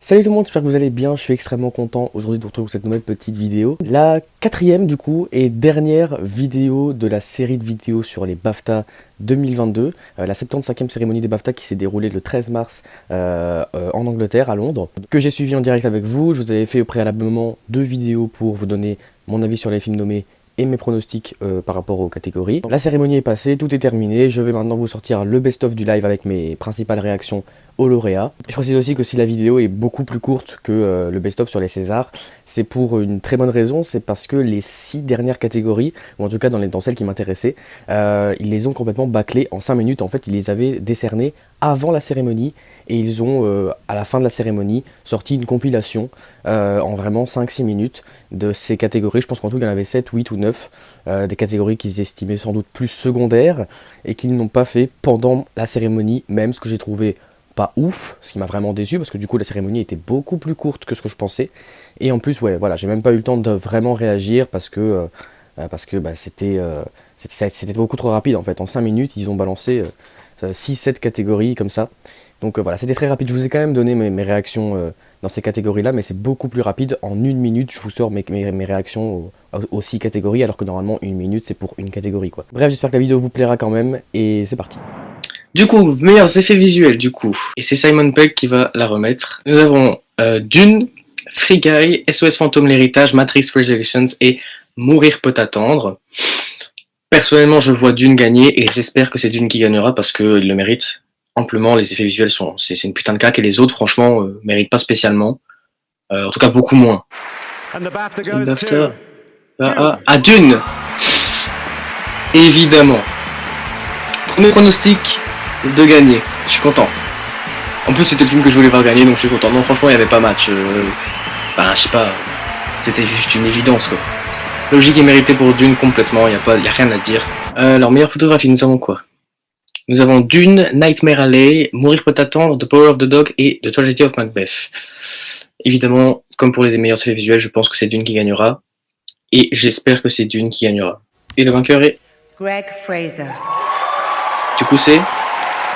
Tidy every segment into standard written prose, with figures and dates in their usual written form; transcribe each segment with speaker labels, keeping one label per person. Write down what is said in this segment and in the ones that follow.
Speaker 1: Salut tout le monde, j'espère que vous allez bien, je suis extrêmement content aujourd'hui de vous retrouver pour cette nouvelle petite vidéo. La quatrième du coup et dernière vidéo de la série de vidéos sur les BAFTA 2022, la 75e cérémonie des BAFTA qui s'est déroulée le 13 mars en Angleterre, à Londres, que j'ai suivi en direct avec vous. Je vous avais fait préalablement 2 vidéos pour vous donner mon avis sur les films nommés et mes pronostics par rapport aux catégories. La cérémonie est passée, tout est terminé, je vais maintenant vous sortir le best-of du live avec mes principales réactions aux lauréats. Je précise aussi que si la vidéo est beaucoup plus courte que le best-of sur les Césars, c'est pour une très bonne raison, c'est parce que les 6 dernières catégories, ou en tout cas dans celles qui m'intéressaient, ils les ont complètement bâclées en 5 minutes. En fait, ils les avaient décernées avant la cérémonie, et ils ont, à la fin de la cérémonie, sorti une compilation en vraiment 5-6 minutes de ces catégories. Je pense qu'en tout, il y en avait 7, 8 ou 9, des catégories qu'ils estimaient sans doute plus secondaires, et qu'ils n'ont pas fait pendant la cérémonie même, ce que j'ai trouvé pas ouf, ce qui m'a vraiment déçu parce que du coup la cérémonie était beaucoup plus courte que ce que je pensais, et en plus ouais voilà, j'ai même pas eu le temps de vraiment réagir parce que c'était beaucoup trop rapide en fait. En 5 minutes ils ont balancé 6-7 catégories comme ça, donc voilà, c'était très rapide. Je vous ai quand même donné mes réactions dans ces catégories là, mais c'est beaucoup plus rapide. En 1 minute je vous sors mes réactions aux 6 catégories, alors que normalement 1 minute c'est pour une catégorie quoi. Bref, j'espère que la vidéo vous plaira quand même, et c'est parti.
Speaker 2: Du coup, meilleurs effets visuels du coup, et c'est Simon Pegg qui va la remettre. Nous avons Dune, Free Guy, SOS Fantôme l'héritage, Matrix Resurrections et Mourir peut attendre. Personnellement, je vois Dune gagner, et j'espère que c'est Dune qui gagnera parce qu'il le mérite amplement. Les effets visuels c'est une putain de claque, et les autres franchement méritent pas spécialement, en tout cas beaucoup moins. Le BAFTA va à Dune, évidemment. Premier pronostic de gagner, je suis content. En plus c'était le film que je voulais voir gagner, donc je suis content. Non, franchement il n'y avait pas match, je sais pas, c'était juste une évidence quoi. Logique et mérité pour Dune complètement, y a rien à dire. Alors meilleure photographie, nous avons quoi? Nous avons Dune, Nightmare Alley, Mourir peut attendre, The Power of the Dog et The Tragedy of Macbeth. Évidemment, comme pour les meilleurs effets visuels, je pense que c'est Dune qui gagnera, et j'espère que c'est Dune qui gagnera. Et le vainqueur est
Speaker 3: Greg Fraser.
Speaker 2: Du coup c'est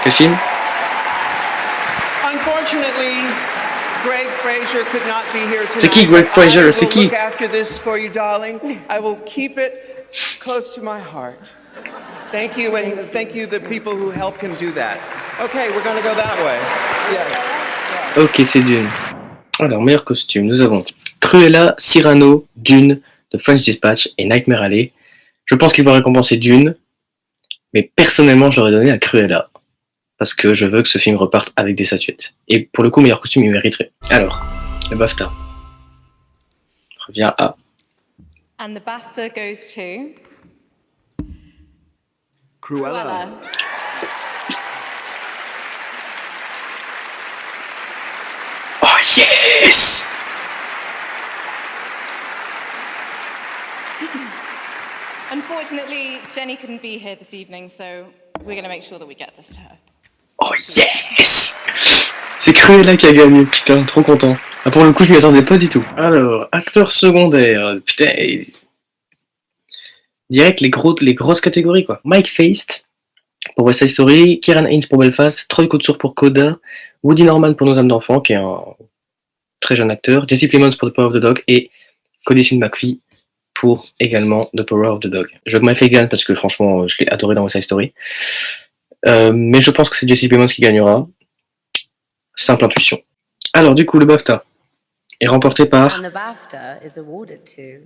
Speaker 2: quel film?
Speaker 4: Unfortunately, Greg Fraser could not be here tonight.
Speaker 2: C'est qui Greg Fraser? C'est qui?
Speaker 4: After this for you, darling. I will keep it close to my heart. Thank you, and thank you the people who helped him do that. Okay, we're going to go that way. Yes.
Speaker 2: Ok, c'est Dune. Alors, meilleur costume, nous avons Cruella, Cyrano, Dune, The French Dispatch et Nightmare Alley. Je pense qu'il va récompenser Dune, mais personnellement, j'aurais donné à Cruella, parce que je veux que ce film reparte avec des statuettes. Et pour le coup, meilleur costume, il mériterait. Alors, le BAFTA revient à...
Speaker 5: And the BAFTA goes to...
Speaker 6: Cruella.
Speaker 2: Oh yes!
Speaker 5: Unfortunately, Jenny couldn't be here this evening, so we're going to make sure that we get this to her.
Speaker 2: Oh yes! C'est Cruella qui a gagné, putain, trop content. Ah, pour le coup, je m'y attendais pas du tout. Alors, acteur secondaire, putain, direct les grosses catégories quoi. Mike Feist pour West Side Story, Kieran Haynes pour Belfast, Troy Kotsur pour Coda, Woody Norman pour Nos âmes d'enfants, qui est un très jeune acteur, Jesse Plemons pour The Power of the Dog, et Cody Smith McPhee pour également The Power of the Dog. Je veux que Mike gagne parce que franchement, je l'ai adoré dans West Side Story. Mais je pense que c'est Jesse Plemons qui gagnera. Simple intuition. Alors du coup, le BAFTA est remporté par...
Speaker 3: And the BAFTA is awarded to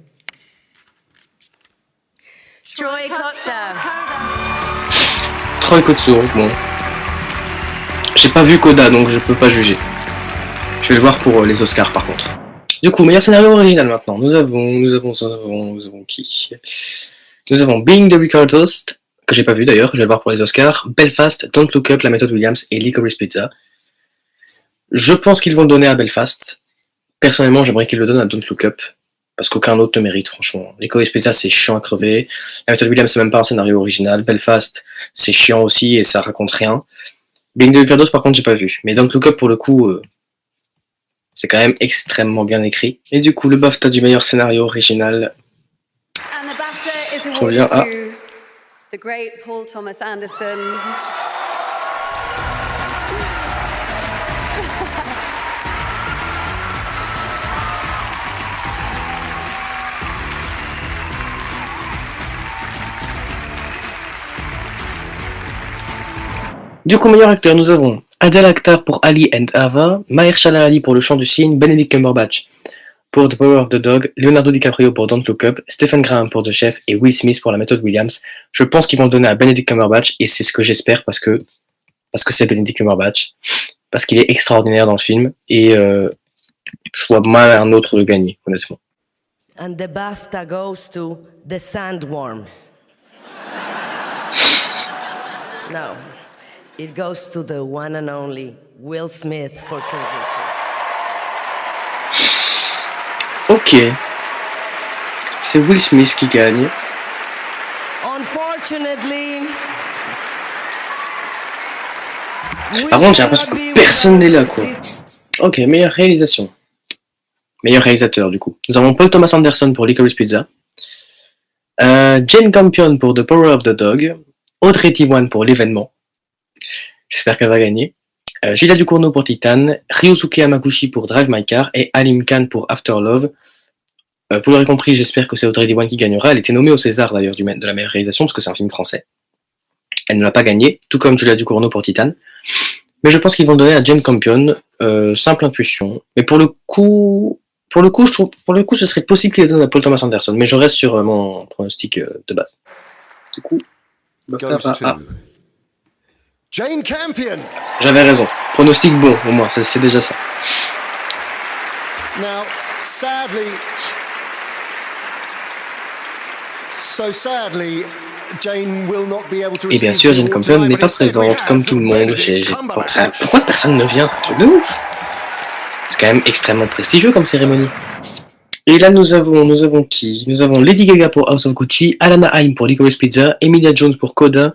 Speaker 3: Troy Kotsur.
Speaker 2: Troy Kotsur, bon. J'ai pas vu Coda, donc je peux pas juger. Je vais le voir pour les Oscars par contre. Du coup, meilleur scénario original maintenant. Nous avons qui? Nous avons Being the Ricardos, que j'ai pas vu d'ailleurs, je vais le voir pour les Oscars. Belfast, Don't Look Up, La Méthode Williams et Licorice Pizza. Je pense qu'ils vont le donner à Belfast. Personnellement, j'aimerais qu'ils le donnent à Don't Look Up, parce qu'aucun autre ne mérite, franchement. Licorice Pizza, c'est chiant à crever. La Méthode Williams, c'est même pas un scénario original. Belfast, c'est chiant aussi et ça raconte rien. Being the Ricardos, par contre, j'ai pas vu. Mais Don't Look Up, pour le coup, c'est quand même extrêmement bien écrit. Et du coup, le BAFTA du meilleur scénario original
Speaker 3: And the BAFTA is
Speaker 2: revient
Speaker 3: awarded
Speaker 2: à...
Speaker 3: to the great Paul Thomas Anderson.
Speaker 2: Du coup, meilleur acteur, nous avons Adel Akhtar pour Ali and Ava, Mahershala Ali pour Le Chant du Cygne, Benedict Cumberbatch pour The Power of the Dog, Leonardo DiCaprio pour Don't Look Up, Stephen Graham pour The Chef et Will Smith pour La Méthode Williams. Je pense qu'ils vont le donner à Benedict Cumberbatch et c'est ce que j'espère parce que c'est Benedict Cumberbatch, parce qu'il est extraordinaire dans le film et je vois mal un autre le gagner, honnêtement.
Speaker 6: And the BAFTA goes to The Sandworm. No, it goes to the one and only Will Smith for King Richard.
Speaker 2: Ok. C'est Will Smith qui gagne.
Speaker 6: Unfortunately,
Speaker 2: Par contre, j'ai l'impression que personne n'est là, quoi. Ok, meilleure réalisation. Meilleur réalisateur, du coup. Nous avons Paul Thomas Anderson pour Licorice Pizza, Jane Campion pour The Power of the Dog, Audrey Diwan pour L'événement. J'espère qu'elle va gagner. Gilda Ducournau pour Titan, Ryosuke Hamaguchi pour Drive My Car et Alim Khan pour After Love. Vous l'aurez compris, j'espère que c'est Audrey Diwan qui gagnera. Elle était nommée au César d'ailleurs de la meilleure réalisation parce que c'est un film français. Elle ne l'a pas gagné, tout comme Gilda Ducournau pour Titan. Mais je pense qu'ils vont donner à Jane Campion, simple intuition. Mais pour le coup, ce serait possible qu'il les donne à Paul Thomas Anderson. Mais je reste sur mon pronostic de base. Du coup,
Speaker 7: Jane Campion.
Speaker 2: J'avais raison. Pronostic bon, au moins, c'est déjà ça.
Speaker 7: Now, sadly, Jane will not be able to.
Speaker 2: Et bien sûr, Jane Campion n'est pas présente, comme tout le monde. Pourquoi personne ne vient? C'est un truc de ouf. C'est quand même extrêmement prestigieux comme cérémonie. Et là, nous avons qui? Nous avons Lady Gaga pour House of Gucci, Alana Haim pour Licorice Pizza, Emilia Jones pour Coda,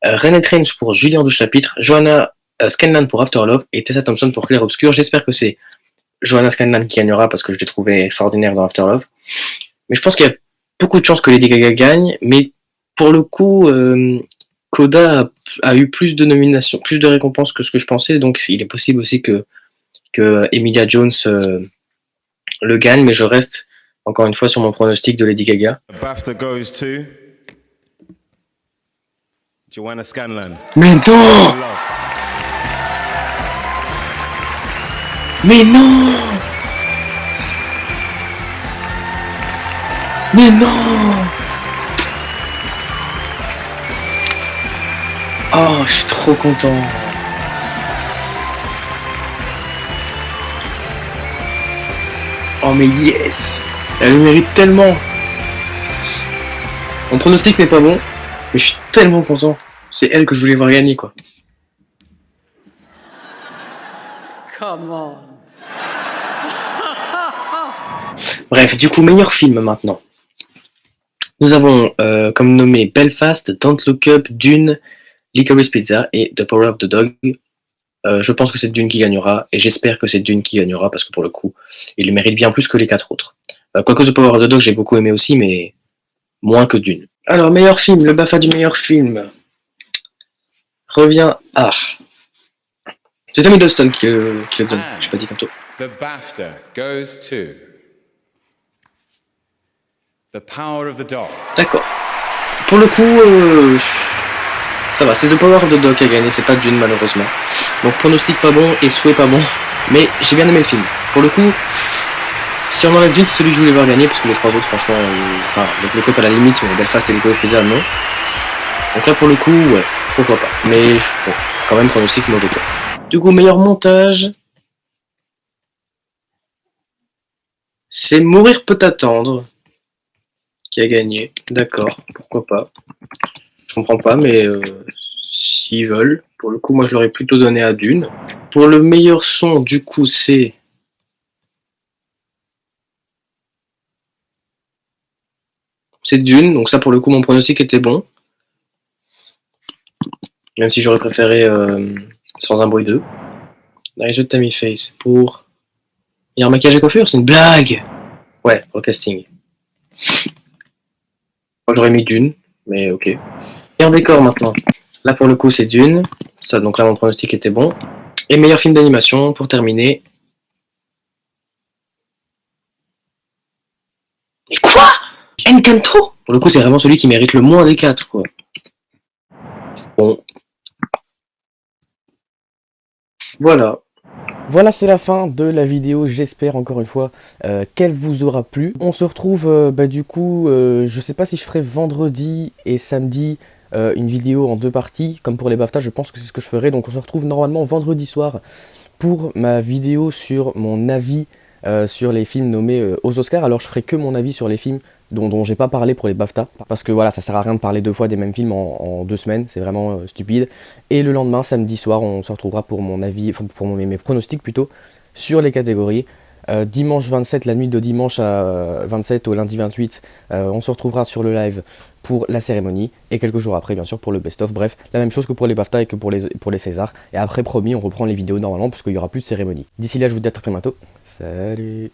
Speaker 2: Renée Raines pour Julien 12 chapitres, Joanna Scanlan pour After Love et Tessa Thompson pour Clair Obscur. J'espère que c'est Joanna Scanlan qui gagnera parce que je l'ai trouvé extraordinaire dans After Love. Mais je pense qu'il y a beaucoup de chances que Lady Gaga gagne, mais pour le coup, Coda a eu plus de nominations, plus de récompenses que ce que je pensais, donc il est possible aussi que Emilia Jones le gagne, mais je reste encore une fois sur mon pronostic de Lady Gaga.
Speaker 7: The BAFTA goes to Joanna Scanlan.
Speaker 2: Mais non! Mais non! Mais non! Oh, je suis trop content. Oh mais yes! Elle le mérite tellement! Mon pronostic n'est pas bon, mais je suis tellement content. C'est elle que je voulais voir gagner, quoi.
Speaker 6: Come on.
Speaker 2: Bref, du coup, meilleur film maintenant. Nous avons comme nommé Belfast, Don't Look Up, Dune, Licorice Pizza et The Power of the Dog. Je pense que c'est Dune qui gagnera, et j'espère que c'est Dune qui gagnera, parce que pour le coup, il le mérite bien plus que les 4 autres. Quoique The Power of the Dog, j'ai beaucoup aimé aussi, mais moins que Dune. Alors, meilleur film, le BAFTA du meilleur film revient à... C'est Tommy Hiddleston qui le donne, je pas dit tantôt.
Speaker 8: The BAFTA goes to The Power of the Dog.
Speaker 2: D'accord. Pour le coup, ça va, c'est The Power of the Dog qui a gagné, c'est pas Dune malheureusement. Donc pronostic pas bon et souhait pas bon, mais j'ai bien aimé le film. Pour le coup, si on enlève Dune, c'est celui que je voulais voir gagner, parce que les 3 autres, franchement, donc le cop à la limite, mais Belfast et Licorice Pizza, non. Donc là, pour le coup, ouais, pourquoi pas. Mais bon, quand même, pronostic mauvais quoi. Du coup, meilleur montage, c'est Mourir peut attendre qui a gagné. D'accord, pourquoi pas. Je comprends pas, mais s'ils veulent. Pour le coup, moi, je l'aurais plutôt donné à Dune. Pour le meilleur son, du coup, c'est... C'est Dune, donc ça, pour le coup, mon pronostic était bon. Même si j'aurais préféré Sans un bruit 2. Dans de Tammy Face, pour... Il y a un maquillage et coiffure, c'est une blague! Ouais, pour le casting. Moi, j'aurais mis Dune, mais ok. Et en décor, maintenant. Là, pour le coup, c'est Dune. Ça, donc là, mon pronostic était bon. Et meilleur film d'animation, pour terminer. Mais quoi? Encanto? Pour le coup, c'est vraiment celui qui mérite le moins des 4, quoi. Bon. Voilà.
Speaker 1: Voilà, c'est la fin de la vidéo, j'espère encore une fois qu'elle vous aura plu. On se retrouve du coup, je sais pas si je ferai vendredi et samedi une vidéo en 2 parties, comme pour les BAFTA, je pense que c'est ce que je ferai. Donc on se retrouve normalement vendredi soir pour ma vidéo sur mon avis sur les films nommés aux Oscars. Alors je ferai que mon avis sur les films dont j'ai pas parlé pour les BAFTA, parce que voilà, ça sert à rien de parler 2 fois des mêmes films en 2 semaines, c'est vraiment stupide. Et le lendemain, samedi soir, on se retrouvera pour mon avis, enfin pour mes pronostics plutôt, sur les catégories. Dimanche 27, la nuit de dimanche à 27 au lundi 28, on se retrouvera sur le live pour la cérémonie, et quelques jours après bien sûr pour le best-of. Bref, la même chose que pour les BAFTA et que pour les Césars. Et après, promis, on reprend les vidéos normalement, parce qu'il y aura plus de cérémonie. D'ici là, je vous dis à très bientôt. Salut!